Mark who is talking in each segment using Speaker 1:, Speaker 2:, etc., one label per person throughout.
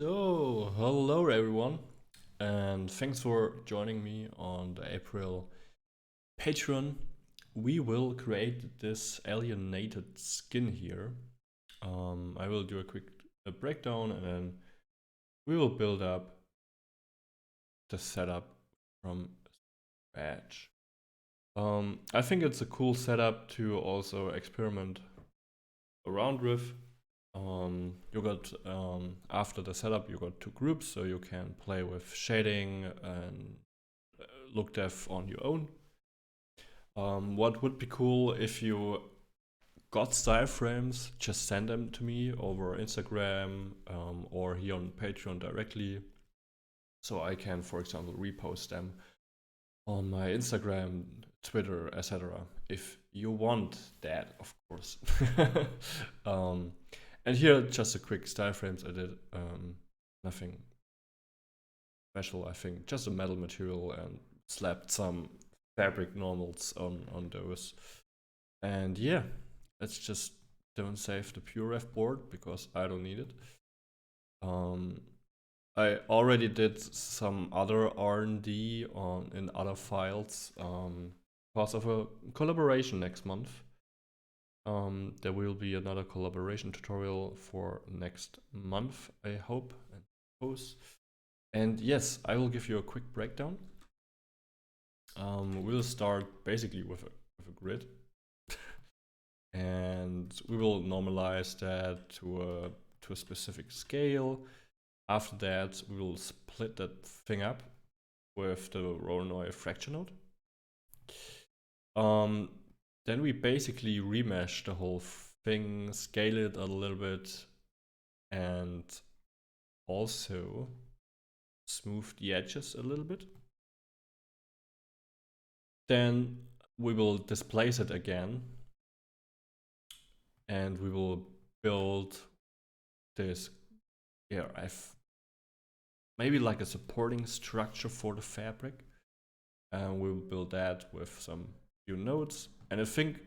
Speaker 1: So, hello everyone, and thanks for joining me on the April Patreon. We will create this alienated skin here. I will do a quick breakdown and then we will build up the setup from scratch. I think it's a cool setup to also experiment around with. You got after the setup you got two groups, so you can play with shading and look dev on your own. What would be cool if you got style frames, just send them to me over Instagram or here on Patreon directly, so I can, for example, repost them on my Instagram, Twitter, etc. If you want that, of course. um, and here, just a quick style frames I did. Nothing special, I think. Just a metal material and slapped some fabric normals on those. And yeah, let's just don't save the PureRef board because I don't need it. I already did some other R&D in other files because of a collaboration next month. There will be another collaboration tutorial for next month, I hope and suppose. And yes, I will give you a quick breakdown. We'll start basically with a grid, and we will normalize that to a specific scale. After that, we will split that thing up with the Voronoi fracture node. Then we basically remesh the whole thing, scale it a little bit, and also smooth the edges a little bit. Then we will displace it again, and we will build this. Here, I've maybe like a supporting structure for the fabric, and we'll build that with some few nodes. And I think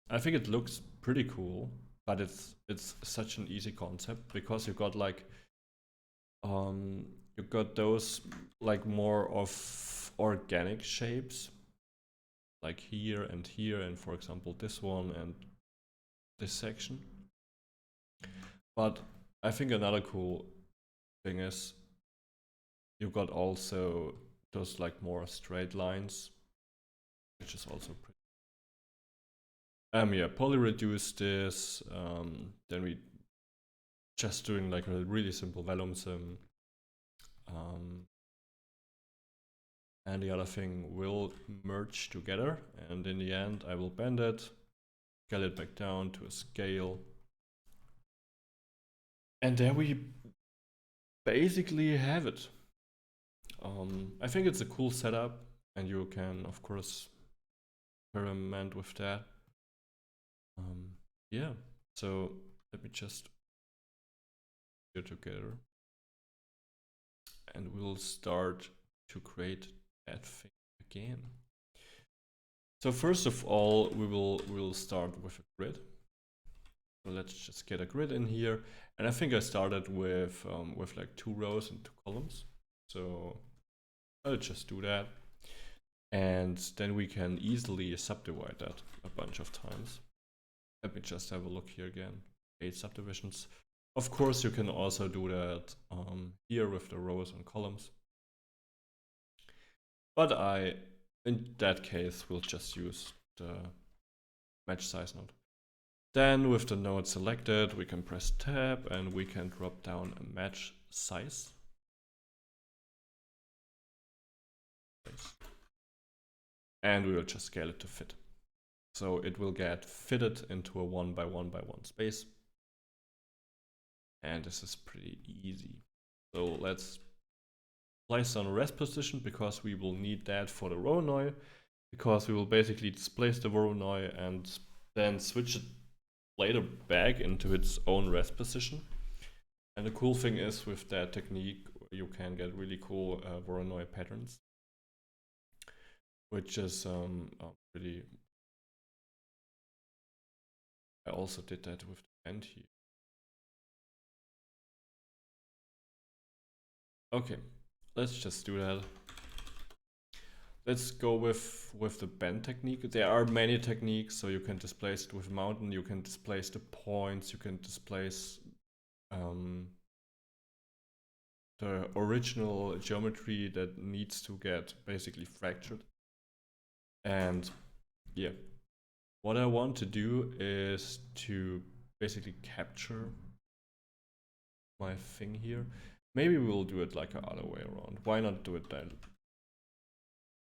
Speaker 1: it looks pretty cool, but it's such an easy concept because you got like you got those like more of organic shapes, like here, and for example this one and this section. But I think another cool thing is you got also those like more straight lines, which is also pretty. Yeah, poly reduce this. Then we just doing like a really simple vellum sim. And the other thing will merge together, and in the end I will bend it, scale it back down to a scale, and there we basically have it. I think it's a cool setup, and you can of course experiment with that. Yeah, so let me just get together, and we'll start to create that thing again. So first of all, we'll start with a grid. So let's just get a grid in here, and I think I started with like 2 rows and 2 columns. So I'll just do that, and then we can easily subdivide that a bunch of times. Let me just have a look here again. 8 subdivisions. Of course, you can also do that here with the rows and columns. But in that case, will just use the match size node. Then with the node selected, we can press tab and we can drop down a match size. And we will just scale it to fit. So it will get fitted into a 1 by 1 by 1 space. And this is pretty easy. So let's place on rest position because we will need that for the Voronoi, because we will basically displace the Voronoi and then switch it later back into its own rest position. And the cool thing is with that technique you can get really cool Voronoi patterns, which is pretty. I also did that with the end here. Okay, let's just do that. Let's go with the bend technique. There are many techniques, so you can displace it with mountain, you can displace the points, you can displace the original geometry that needs to get basically fractured. And yeah, what I want to do is to basically capture my thing here. Maybe we'll do it like the other way around. Why not do it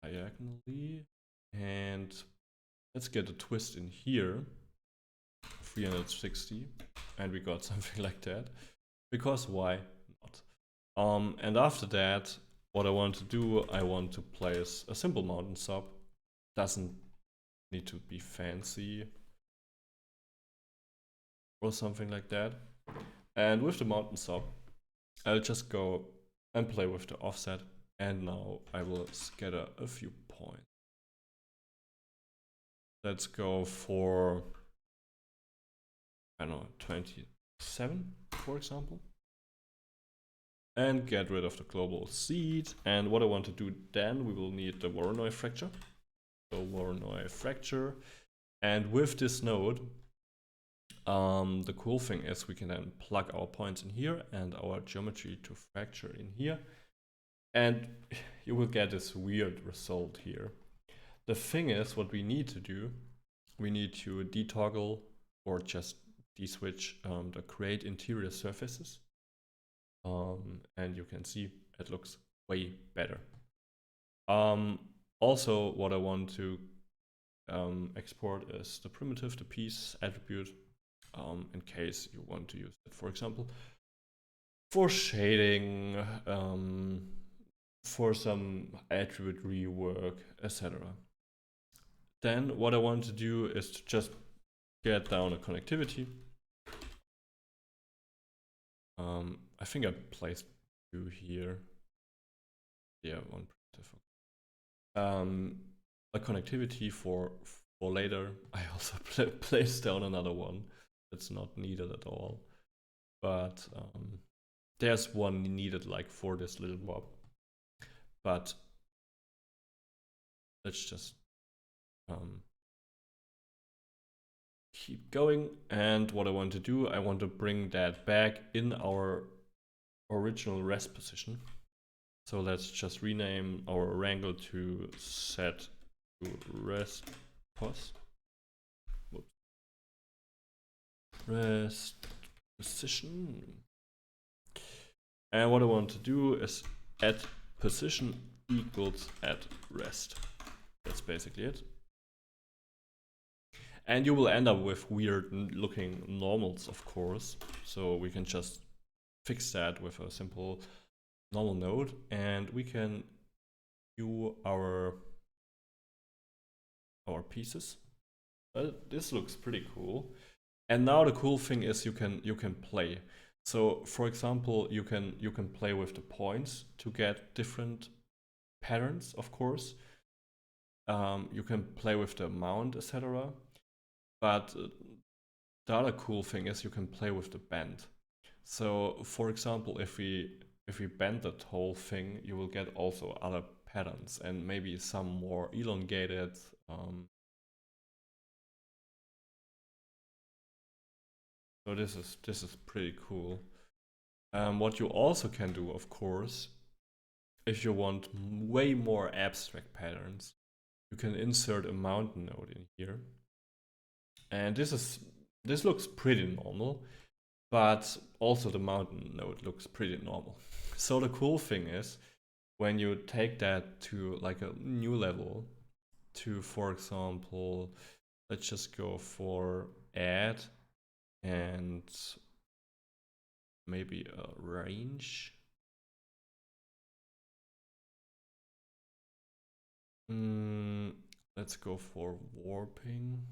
Speaker 1: diagonally? And let's get a twist in here, 360, and we got something like that. Because why not? And after that, what I want to do, I want to place a simple mountain sub. Doesn't need to be fancy or something like that. And with the mountain sub, I'll just go and play with the offset. And now I will scatter a few points. Let's go for, I don't know, 27, for example. And get rid of the global seed. And what I want to do then, we will need the Voronoi fracture. So Voronoi fracture. And with this node, the cool thing is we can then plug our points in here and our geometry to fracture in here. And you will get this weird result here. The thing is, what we need to do, we need to detoggle or just deswitch the create interior surfaces. And you can see it looks way better. Also, what I want to export is the primitive, the piece attribute, in case you want to use it, for example, for shading, for some attribute rework, etc. Then what I want to do is to just get down a connectivity. I think I placed two here. Yeah, one primitive. A connectivity for later. I also placed down another one. It's not needed at all, but there's one needed like for this little mob. But let's just keep going. And what I want to do, I want to bring that back in our original rest position. So let's just rename our wrangle to set to rest pos. Whoops. Rest position. And what I want to do is add position equals add rest. That's basically it. And you will end up with weird looking normals, of course. So we can just fix that with a simple normal node, and we can view our pieces. This looks pretty cool. And now the cool thing is you can play. So for example, you can play with the points to get different patterns, of course. You can play with the amount, etc. But the other cool thing is you can play with the bend. So for example, if we bend that whole thing, you will get also other patterns and maybe some more elongated. So this is pretty cool. What you also can do, of course, if you want way more abstract patterns, you can insert a mountain node in here. And this looks pretty normal, but also the mountain node looks pretty normal. So the cool thing is when you take that to like a new level, to, for example, let's just go for add and maybe a range. Let's go for warping.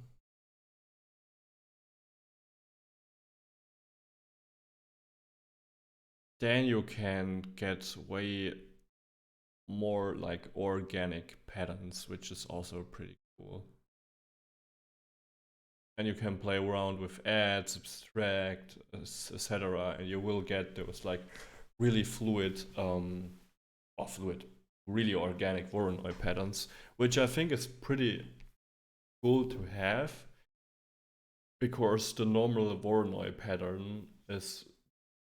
Speaker 1: Then you can get way more like organic patterns, which is also pretty cool. And you can play around with add, subtract, etc. And you will get those like really fluid, really organic Voronoi patterns, which I think is pretty cool to have, because the normal Voronoi pattern is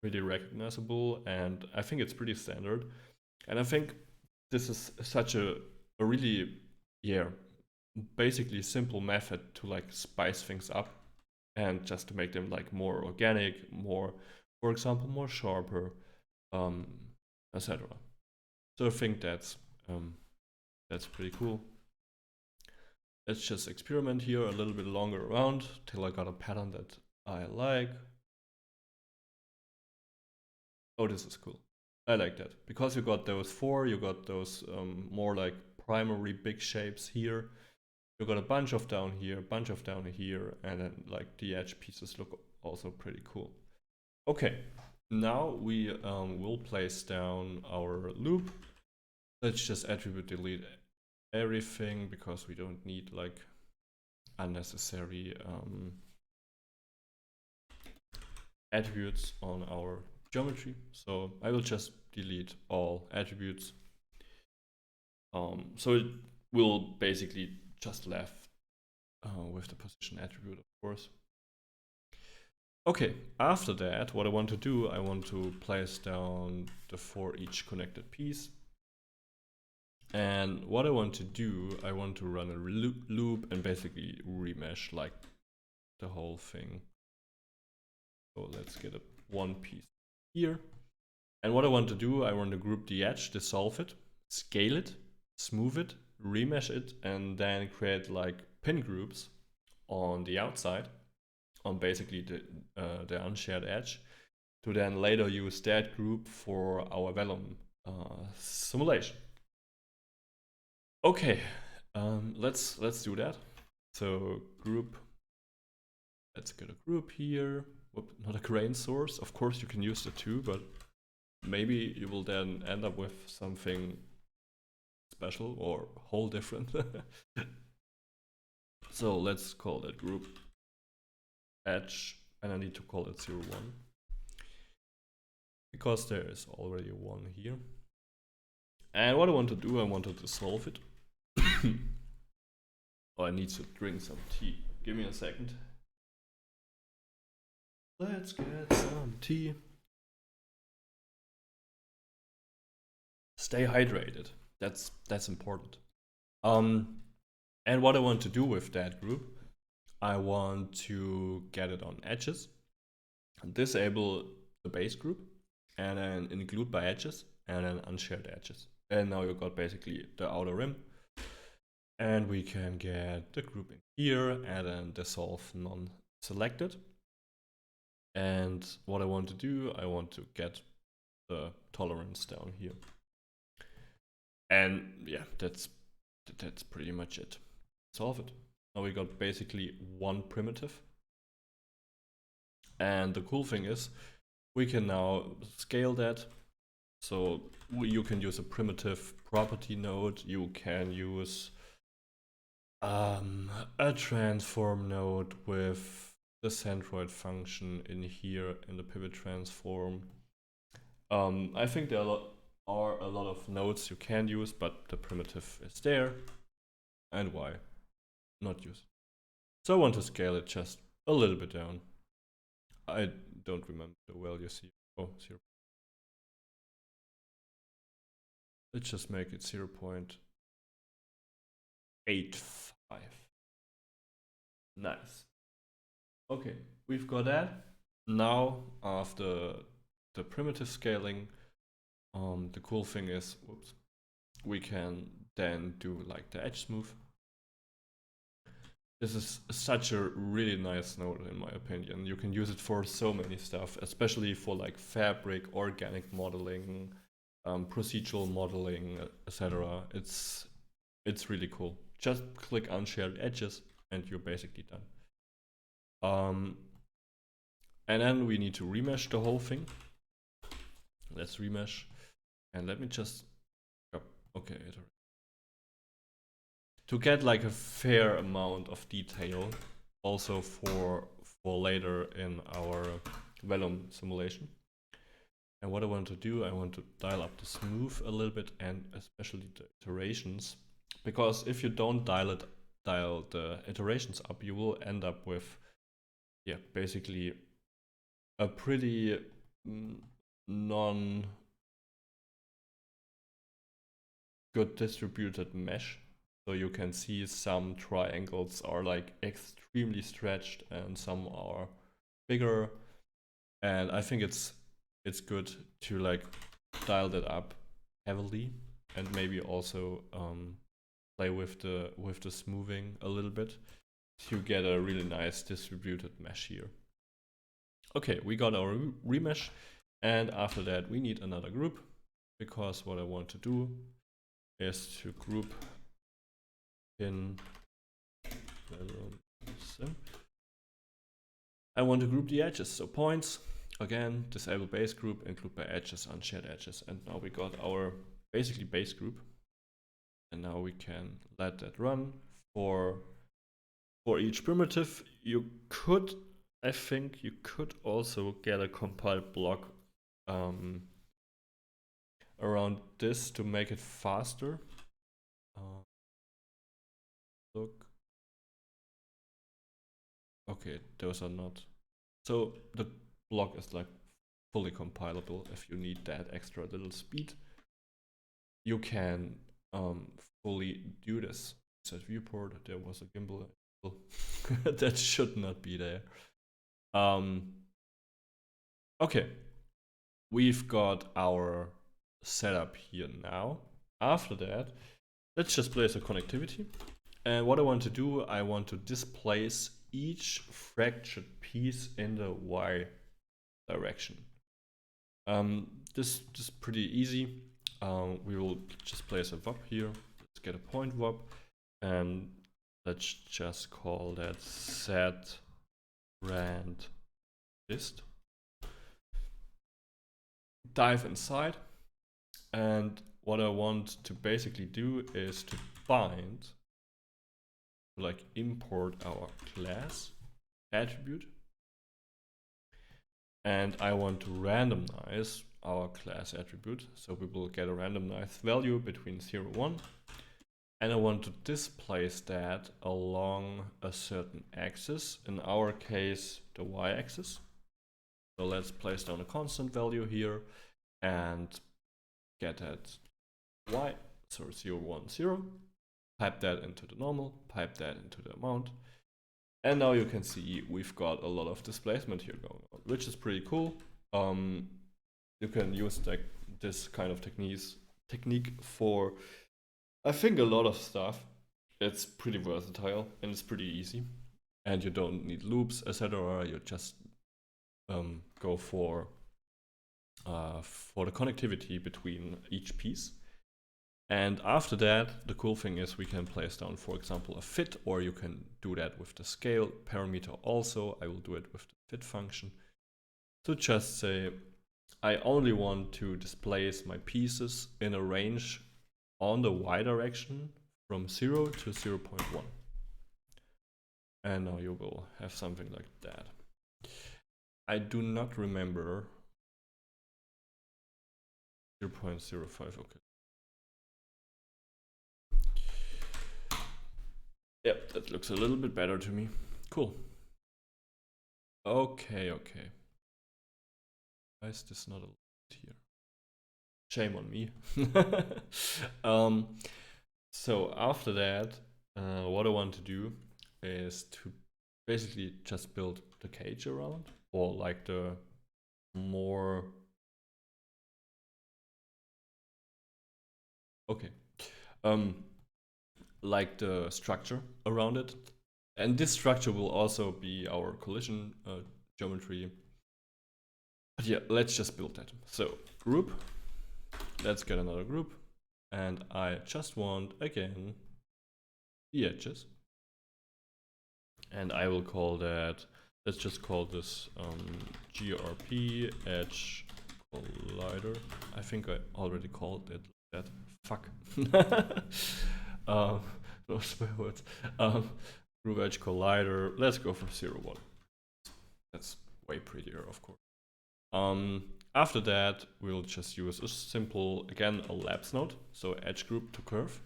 Speaker 1: pretty recognizable, and I think it's pretty standard. And I think this is such a really, yeah, basically simple method to like spice things up and just to make them like more organic, more, for example, more sharper, um, etc. So I think that's pretty cool. Let's just experiment here a little bit longer around till I got a pattern that I like. Oh, this is cool. I like that. Because you got those four, you got those more like primary big shapes here. You got a bunch of down here, bunch of down here, and then like the edge pieces look also pretty cool. Okay, now we will place down our loop. Let's just attribute delete everything because we don't need like unnecessary attributes on our geometry. So I will just delete all attributes. So it will basically just left with the position attribute, of course. Okay, after that, what I want to do, I want to place down the for each connected piece. And what I want to do, I want to run a loop and basically remesh like the whole thing. So let's get a one piece here. And what I want to do, I want to group the edge, dissolve it, scale it, smooth it, remesh it, and then create like pin groups on the outside, on basically the unshared edge, to then later use that group for our vellum simulation. Okay, let's do that. So group, let's get a group here. Whoop, not a grain source. Of course you can use the two, but maybe you will then end up with something special or whole different. So let's call that group edge, and I need to call it 0, 1 because there is already a 1 here. And what I want to do, I want to dissolve it. Oh, I need to drink some tea. Give me a second. Let's get some tea. Stay hydrated. That's important. And what I want to do with that group, I want to get it on edges, disable the base group, and then include by edges, and then unshared edges. And now you got basically the outer rim. And we can get the group in here and then dissolve non-selected. And what I want to do, I want to get the tolerance down here. And yeah, that's pretty much it. Solve it. Now we got basically one primitive. And the cool thing is, we can now scale that. So you can use a primitive property node. You can use a transform node with the centroid function in here in the pivot transform. I think there are a lot of nodes you can use, but the primitive is there. And why not use it? So I want to scale it just a little bit down. I don't remember the values here. Oh, 0. Let's just make it 0.85. Nice. Okay, we've got that. Now, after the primitive scaling, the cool thing is, whoops, we can then do like the edge smooth. This is such a really nice node in my opinion. You can use it for so many stuff, especially for like fabric, organic modeling, procedural modeling, etc. It's really cool. Just click unshared edges and you're basically done. And then we need to remesh the whole thing. Let's remesh, and let me just, okay, to get like a fair amount of detail, also for later in our vellum simulation. And what I want to do, I want to dial up the smooth a little bit, and especially the iterations, because if you don't dial the iterations up, you will end up with, yeah, basically a pretty non good distributed mesh. So you can see some triangles are like extremely stretched and some are bigger. And I think it's good to like dial that up heavily, and maybe also play with the smoothing a little bit to get a really nice distributed mesh here. Okay, we got our remesh, and after that we need another group, because what I want to do is to group in I want to group the edges, so points, again, disable base group, include by edges, unshared edges, and now we got our basically base group. And now we can let that run for each primitive. You could, I think, you could also get a compiled block around this to make it faster. Look. Okay, those are not. So the block is like fully compilable. If you need that extra little speed, you can fully do this. Set viewport, there was a gimbal. That should not be there. Okay, we've got our setup here now. After that, let's just place a connectivity. And what I want to do, I want to displace each fractured piece in the Y direction. This is pretty easy. We will just place a VOP here. Let's get a point VOP, and let's just call that set rand dist. Dive inside, and what I want to basically do is to bind, like import our class attribute, and I want to randomize our class attribute, so we will get a randomized value between 0 and 1, and I want to displace that along a certain axis, in our case the y-axis. So let's place down a constant value here and get that y, so 0, 1, 0, pipe that into the normal, pipe that into the amount, and now you can see we've got a lot of displacement here going on, which is pretty cool. You can use this kind of technique for, I think, a lot of stuff. It's pretty versatile and it's pretty easy, and you don't need loops, etc. You just go for the connectivity between each piece. And after that, the cool thing is we can place down, for example, a fit, or you can do that with the scale parameter also. I will do it with the fit function. So just say, I only want to displace my pieces in a range on the y direction from 0 to 0.1. And now you will have something like that. I do not remember 0.05, okay. Yep, that looks a little bit better to me. Cool. Okay. Why is this not allowed here? Shame on me. So after that, what I want to do is to basically just build the cage around, or like the more... Okay. Like the structure around it. And this structure will also be our collision geometry. But yeah, let's just build that. So group, let's get another group. And I just want, again, the edges. And I will call that, let's just call this GRP Edge Collider. I think I already called it that. Fuck. Those were words. Group Edge Collider. Let's go for 0, 1. That's way prettier, of course. After that, we'll just use a simple, again, a labs node, so edge group to curve.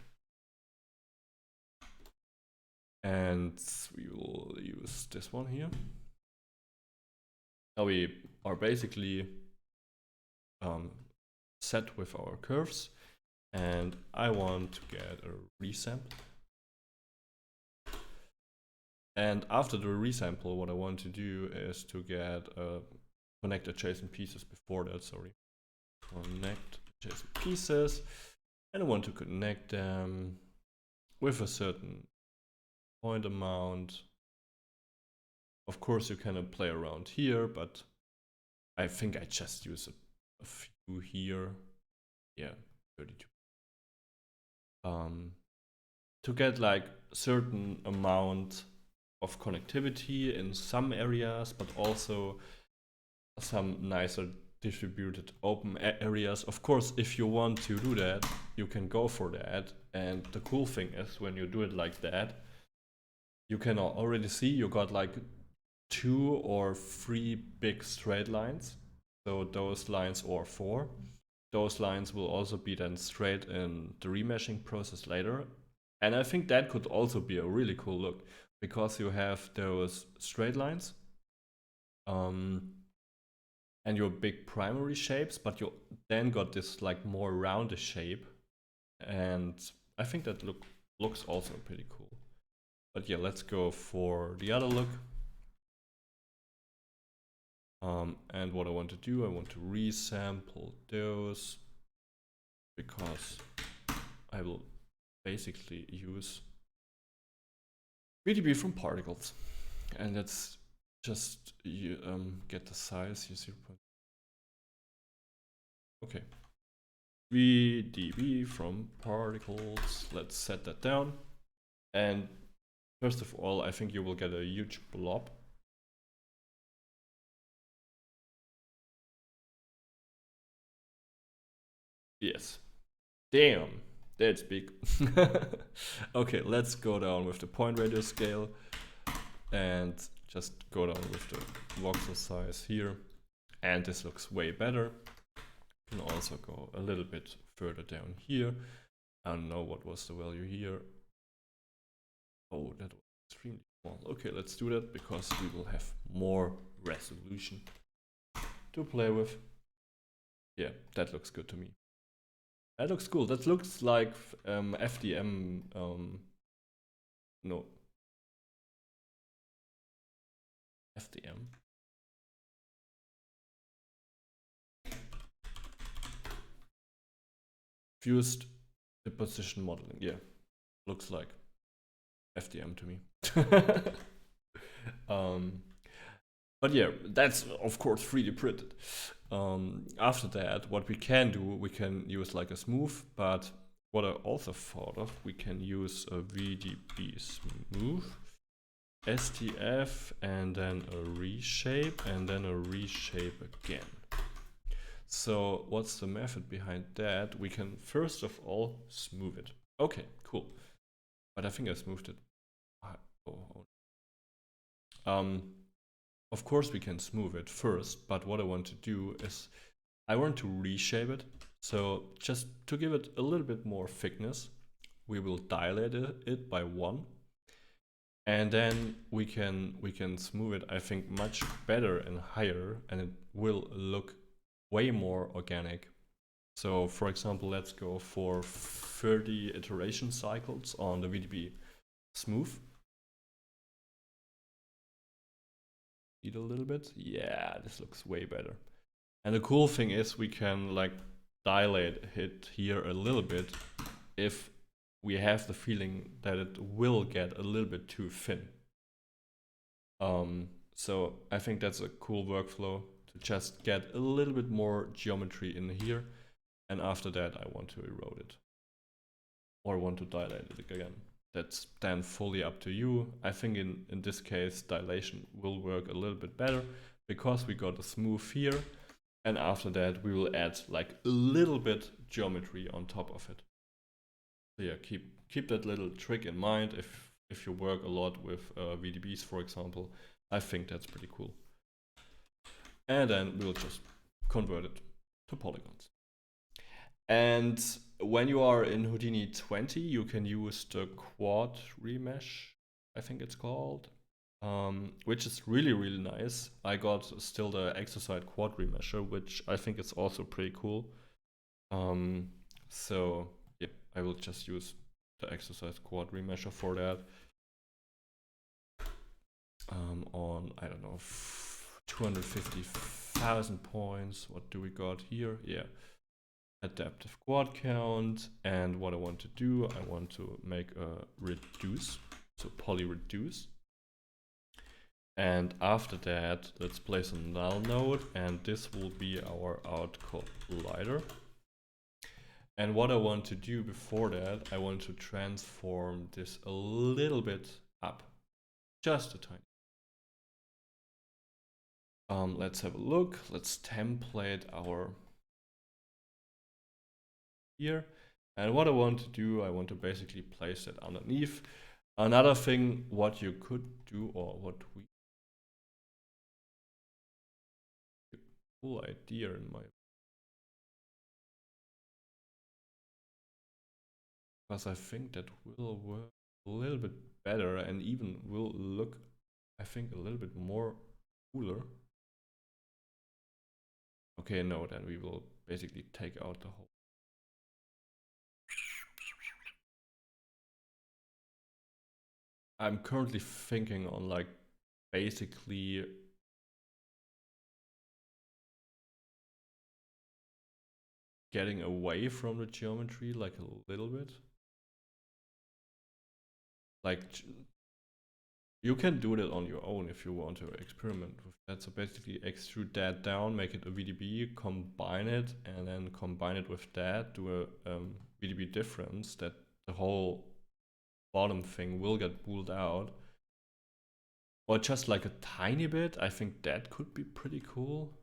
Speaker 1: And we will use this one here. Now we are basically set with our curves, and I want to get a resample. And after the resample, what I want to do is to get connect adjacent pieces before that, sorry. Connect adjacent pieces, and I want to connect them with a certain point amount. Of course, you can play around here, but I think I just use a few here. Yeah, 32. To get like certain amount of connectivity in some areas, but also some nicer distributed open areas. Of course, if you want to do that, you can go for that. And the cool thing is when you do it like that, you can already see you got like 2 or 3 big straight lines. So those lines, or 4, those lines will also be then straight in the remeshing process later. And I think that could also be a really cool look, because you have those straight lines and your big primary shapes, but you then got this like more rounded shape. And I think that looks also pretty cool. But yeah, let's go for the other look. And what I want to do, I want to resample those, because I will basically use VDB from particles. And let's just get the size, you see. Okay. VDB from particles, let's set that down. And first of all, I think you will get a huge blob. Yes. Damn, that's big. Okay, let's go down with the point radius scale and just go down with the voxel size here. And this looks way better. You can also go a little bit further down here. I don't know what was the value here. Oh, that was extremely small. Okay, let's do that, because we will have more resolution to play with. Yeah, that looks good to me. That looks cool. That looks like FDM. No. FDM. Fused deposition modeling. Yeah, looks like FDM to me. But yeah, that's of course 3D printed. After that, what we can do, we can use like a smooth, but what I also thought of, we can use a VDB smooth, STF, and then a reshape, and then a reshape again. So what's the method behind that? We can first of all smooth it. Okay, cool. But I think I smoothed it. Of course we can smooth it first, but what I want to do is I want to reshape it. So just to give it a little bit more thickness, we will dilate it by 1. And then we can smooth it, I think, much better and higher, and it will look way more organic. So for example, let's go for 30 iteration cycles on the VDB smooth. A little bit. Yeah, this looks way better. And the cool thing is we can like dilate it here a little bit if we have the feeling that it will get a little bit too thin. So I think that's a cool workflow to just get a little bit more geometry in here, and after that I want to erode it or want to dilate it again. That's then fully up to you. I think in this case, dilation will work a little bit better, because we got a smooth here. And after that, we will add like a little bit geometry on top of it. So yeah, keep that little trick in mind if you work a lot with VDBs, for example. I think that's pretty cool. And then we'll just convert it to polygons. And when you are in Houdini 20, you can use the quad remesh, I think it's called, which is really, really nice. I got still the exercise quad remesher, which I think is also pretty cool. So yeah, I will just use the exercise quad remesher for that. On, I don't know, 250,000 points. What do we got here? Yeah, adaptive quad count. And what I want to do, I want to make a reduce, so poly reduce. And after that, let's place a null node, and this will be our output collider. And what I want to do before that, I want to transform this a little bit up, just a tiny. Let's have a look. Let's template our here. And what I want to do, I want to basically place it underneath. Another thing, what you could do, or what we cool idea in my, because I think that will work a little bit better and even will look, I think, a little bit more cooler. Okay, no, then we will basically take out the whole. I'm currently thinking on like basically getting away from the geometry like a little bit. Like you can do that on your own if you want to experiment with that. So basically extrude that down, make it a VDB, combine it, and then combine it with that, do a VDB difference that the whole bottom thing will get pulled out. Or just like a tiny bit. I think that could be pretty cool.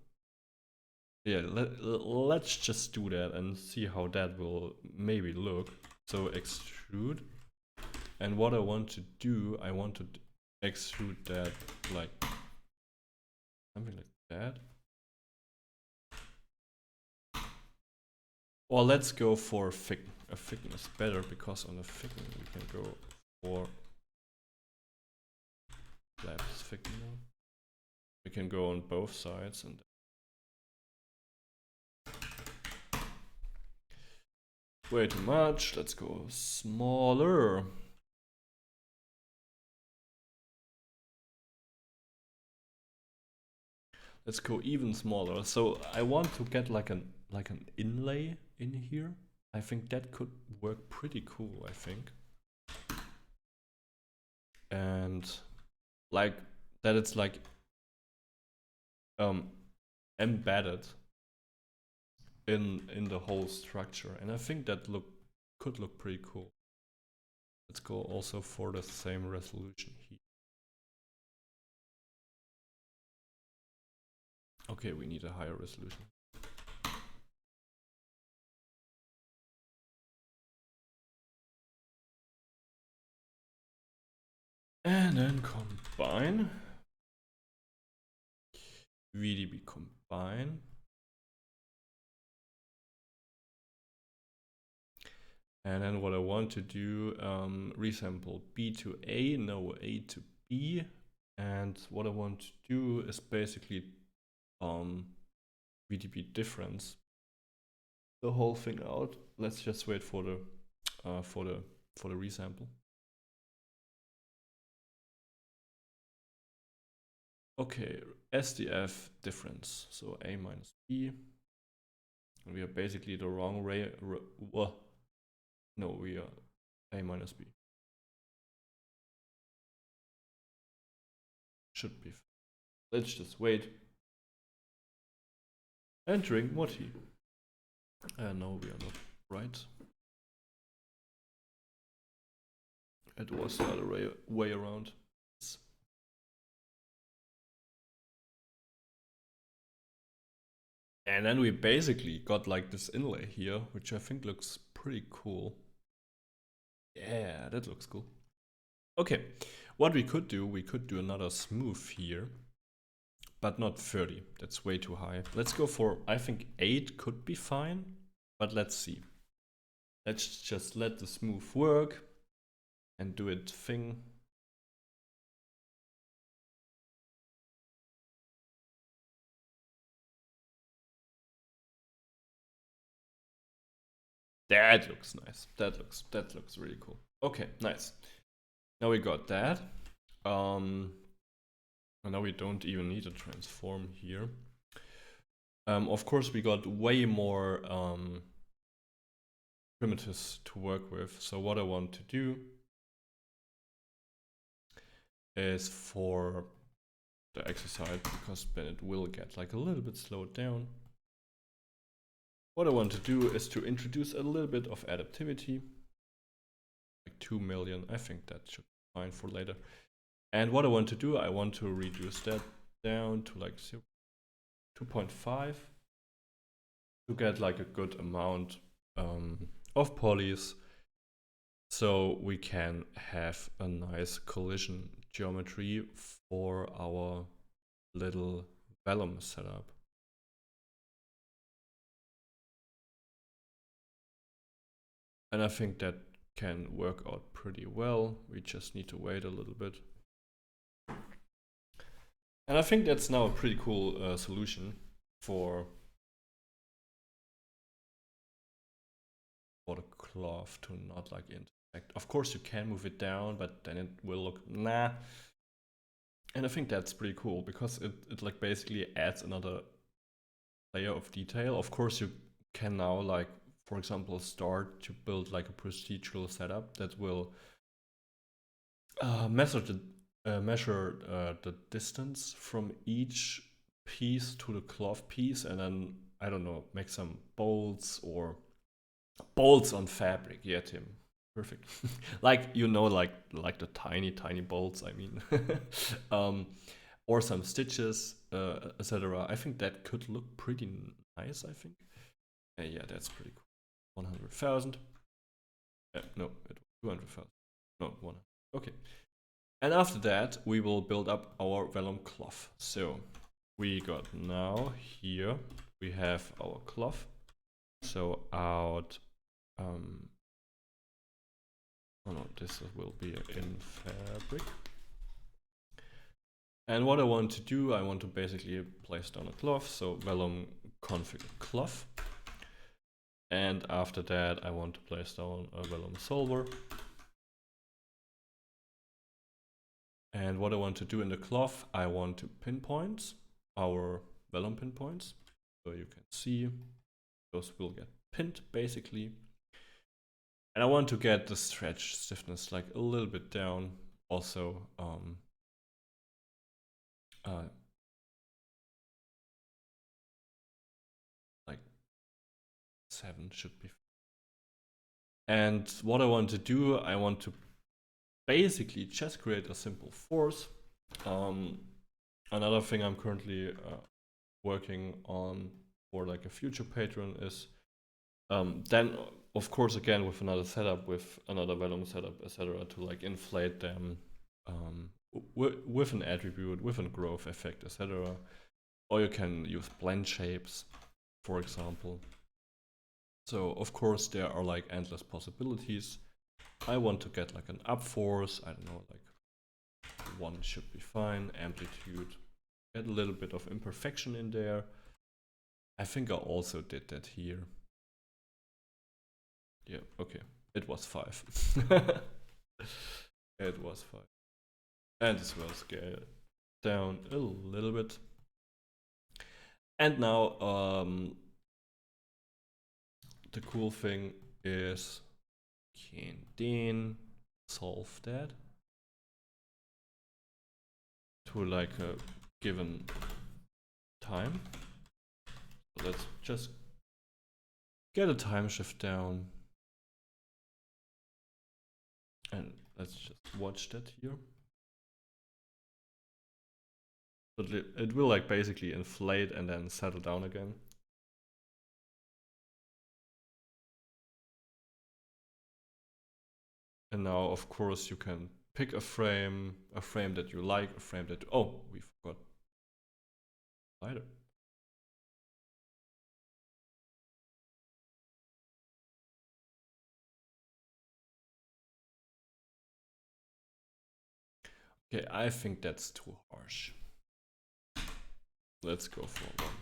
Speaker 1: Yeah, let's just do that and see how that will maybe look. So extrude. And what I want to do, I want to extrude that like something like that. Or let's go for a thickness better, because on the thickness we can go for labs thickness. We can go on both sides and way too much. Let's go smaller. Let's go even smaller. So I want to get like an inlay in here. I think that could work pretty cool, I think. And like that it's like embedded in the whole structure. And I think that could look pretty cool. Let's go also for the same resolution here. Okay, we need a higher resolution. And then combine. VDB combine. And then what I want to do, resample B to A, no A to B. And what I want to do is basically VDB difference the whole thing out. Let's just wait for the resample. Okay, SDF difference. So A minus B. We are basically the wrong way. No, we are A minus B. Should be. Let's just wait. Entering Moti. No, we are not right. It was the other way around. And then we basically got like this inlay here, which I think looks pretty cool. Yeah, that looks cool. Okay, what we could do another smooth here, but not 30. That's way too high. Let's go for, I think 8 could be fine, but let's see. Let's just let the smooth work and do it thing. That looks nice. That looks really cool. Okay, nice. Now we got that. And now we don't even need a transform here. Of course, we got way more primitives to work with. So what I want to do is for the exercise, because then it will get like a little bit slowed down. What I want to do is to introduce a little bit of adaptivity, like 2 million. I think that should be fine for later. And what I want to do, I want to reduce that down to like 2.5 to get like a good amount of polys, so we can have a nice collision geometry for our little vellum setup. And I think that can work out pretty well. We just need to wait a little bit. And I think that's now a pretty cool solution for the cloth to not like intersect. Of course you can move it down, but then it will look nah. And I think that's pretty cool because it like basically adds another layer of detail. Of course you can now like, for example, start to build like a procedural setup that will measure the distance from each piece to the cloth piece, and then I don't know, make some bolts or bolts on fabric. Yeah, Tim, perfect. Like, you know, like the tiny bolts, I mean. Or some stitches, etc. I think that could look pretty nice, I think. Yeah, that's pretty cool. 100,000. No, it was 200,000. No, 100. Okay. And after that, we will build up our vellum cloth. So we got now here, we have our cloth. So out, oh no, this will be in fabric. And what I want to do, I want to basically place down a cloth. So vellum config cloth. And after that, I want to place down a vellum solver. And what I want to do in the cloth, I want to pinpoint our vellum pinpoints. So you can see those will get pinned basically. And I want to get the stretch stiffness like a little bit down. Also, like 7 should be. And what I want to do, I want to basically just create a simple force. Another thing I'm currently working on for like a future patron is then of course again with another setup, with another vellum setup, etc., to like inflate them with an attribute, with a growth effect, etc. Or you can use blend shapes, for example. So of course there are like endless possibilities. I want to get like an up force, I don't know, like 1 should be fine, amplitude, get a little bit of imperfection in there. I think I also did that here. Yeah, okay, it was 5. It was 5. And this will scale down a little bit. And now the cool thing is, can then solve that to like a given time. So let's just get a time shift down. And let's just watch that here. But it will like basically inflate and then settle down again. And now, of course, you can pick a frame that you like, a frame that, oh, we forgot. collider. Okay, I think that's too harsh. Let's go for one.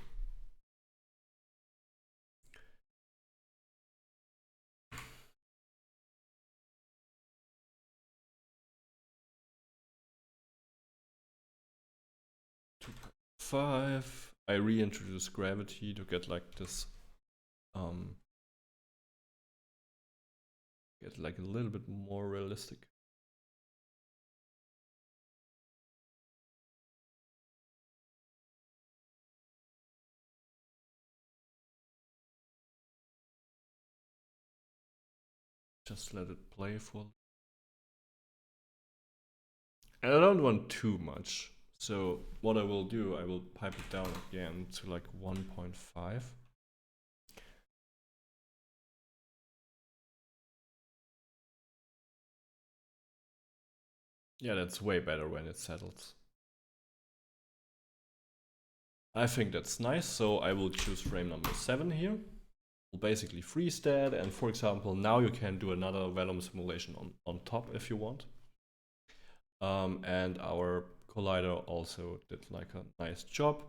Speaker 1: Five. I reintroduce gravity to get like this, get like a little bit more realistic. Just let it play for. And I don't want too much. So what I will do, I will pipe it down again to like 1.5. Yeah, that's way better when it settles. I think that's nice, so I will choose frame number 7 here. We'll basically freeze that, and for example, now you can do another vellum simulation on top if you want. And our collider also did like a nice job.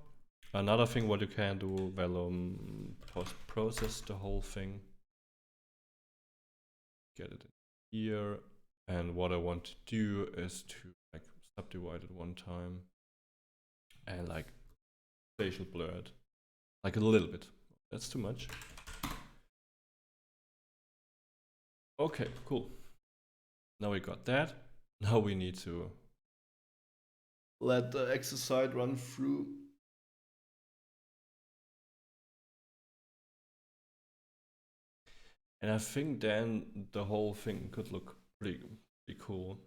Speaker 1: Another thing what you can do, vellum post-process the whole thing. Get it in here. And what I want to do is to like subdivide it one time and like spatial blur it. Like a little bit. That's too much. Okay, cool. Now we got that. Now we need to let the exercise run through. And I think then the whole thing could look pretty cool.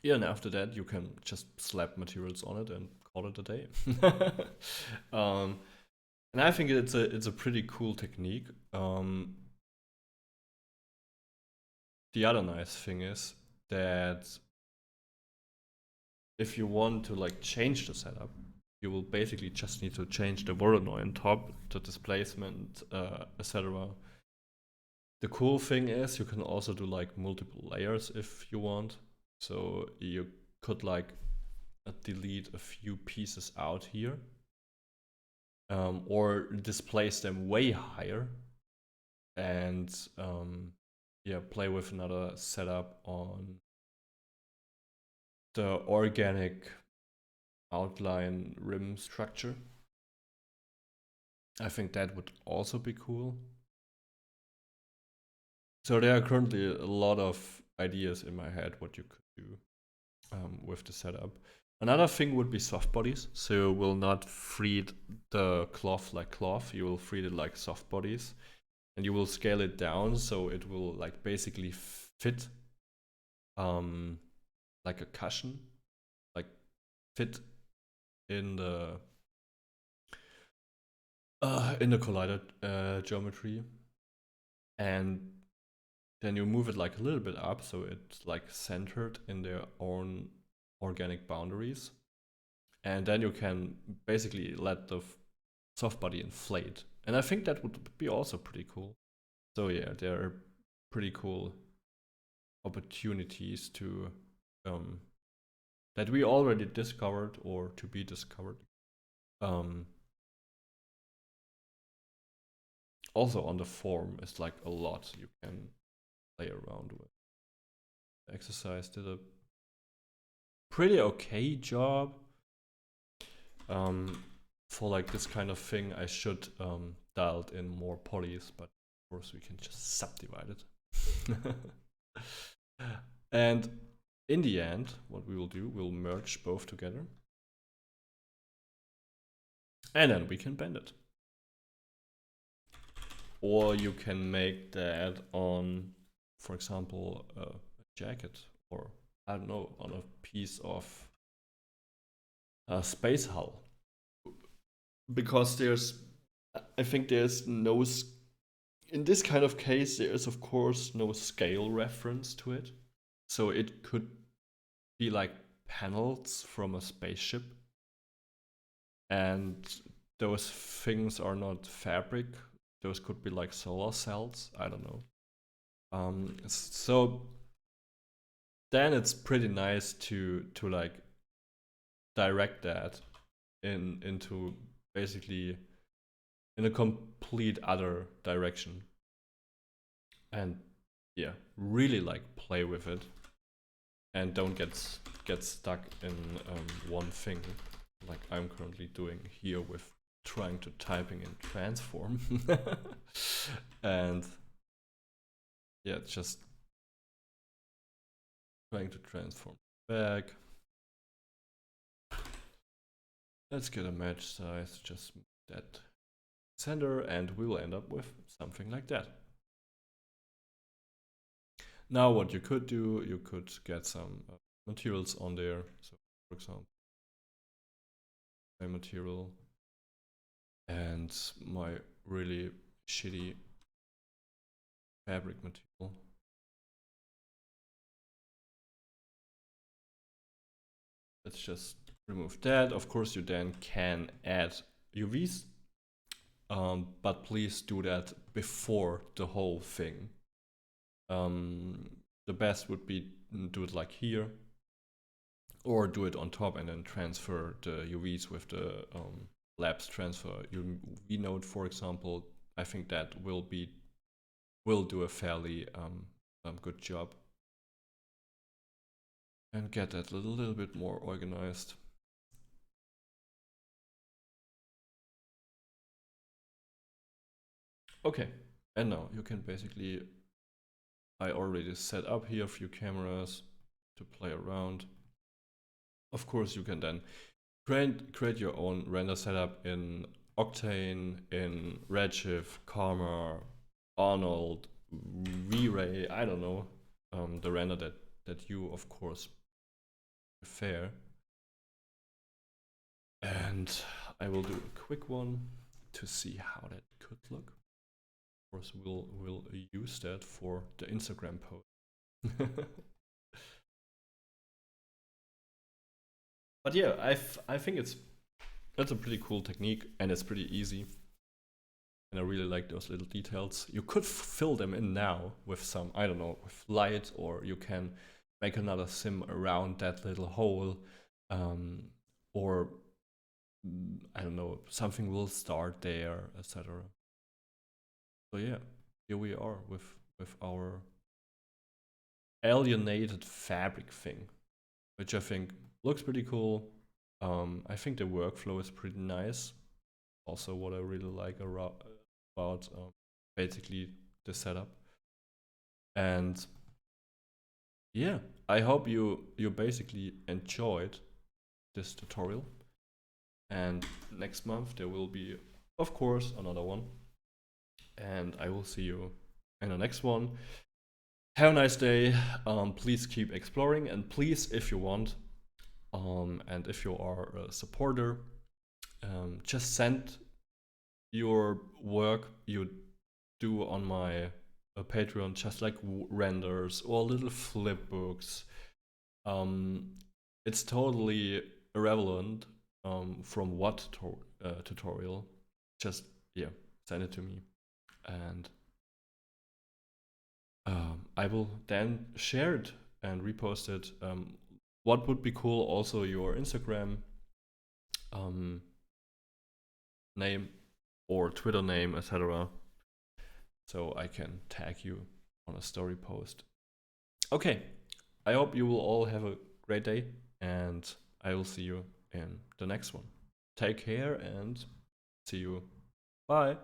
Speaker 1: Yeah, and after that you can just slap materials on it and call it a day. And I think it's a pretty cool technique. The other nice thing is that if you want to like change the setup, you will basically just need to change the Voronoi on top, the displacement, etc. The cool thing is you can also do like multiple layers if you want. So you could like delete a few pieces out here, or displace them way higher, and yeah, play with another setup on the organic outline rim structure. I think that would also be cool. So there are currently a lot of ideas in my head what you could do with the setup. Another thing would be soft bodies. So we'll not treat the cloth like cloth. You will treat it like soft bodies, and you will scale it down so it will like basically fit, like a cushion, like fit in the collider geometry, and then you move it like a little bit up so it's like centered in their own organic boundaries, and then you can basically let the soft body inflate, and I think that would be also pretty cool. So yeah, there are pretty cool opportunities to that we already discovered or to be discovered. Also on the form is like a lot you can play around with. The exercise did a pretty okay job. For like this kind of thing, I should dialed in more polys, but of course we can just subdivide it. And in the end, what we will do, we'll merge both together. And then we can bend it. Or you can make that on, for example, a jacket, or I don't know, on a piece of space hull. Because I think there's no, in this kind of case, there is of course no scale reference to it. So it could be like panels from a spaceship. and those things are not fabric. Those could be like solar cells. I don't know. So then it's pretty nice to like direct that into basically in a complete other direction, and yeah, really like play with it and don't get stuck in one thing like I'm currently doing here with trying to typing in transform. And yeah, just trying to transform back. Let's get a match size, just that center, and we will end up with something like that. Now what you could do, you could get some materials on there. So for example, my material and my really shitty fabric material. Let's just remove that. Of course, you then can add UVs, but please do that before the whole thing. The best would be do it like here, or do it on top and then transfer the UVs with the labs transfer UV node, for example. I think that will do a fairly good job. And get that a little bit more organized. Okay, and now you can basically, I already set up here a few cameras to play around. Of course, you can then create your own render setup in Octane, in Redshift, Karma, Arnold, V-Ray, I don't know, the render that you, of course, prefer. And I will do a quick one to see how that could look. Of course, we'll use that for the Instagram post. But yeah, I think that's a pretty cool technique, and it's pretty easy. And I really like those little details. You could fill them in now with some, I don't know, with light, or you can make another sim around that little hole, or I don't know, something will start there, etc. So yeah, here we are with our alienated fabric thing, which I think looks pretty cool. I think the workflow is pretty nice. Also, what I really like about basically the setup. And yeah, I hope you basically enjoyed this tutorial. And next month there will be, of course, another one. And I will see you in the next one. Have a nice day. Please keep exploring, and please, if you want, and if you are a supporter, just send your work you do on my Patreon, just like renders or little flip books. It's totally irrelevant from what tutorial. Just yeah, send it to me, and I will then share it and repost it. What would be cool, also your Instagram name or Twitter name, etc. So I can tag you on a story post. Okay, I hope you will all have a great day, and I will see you in the next one. Take care and see you. Bye.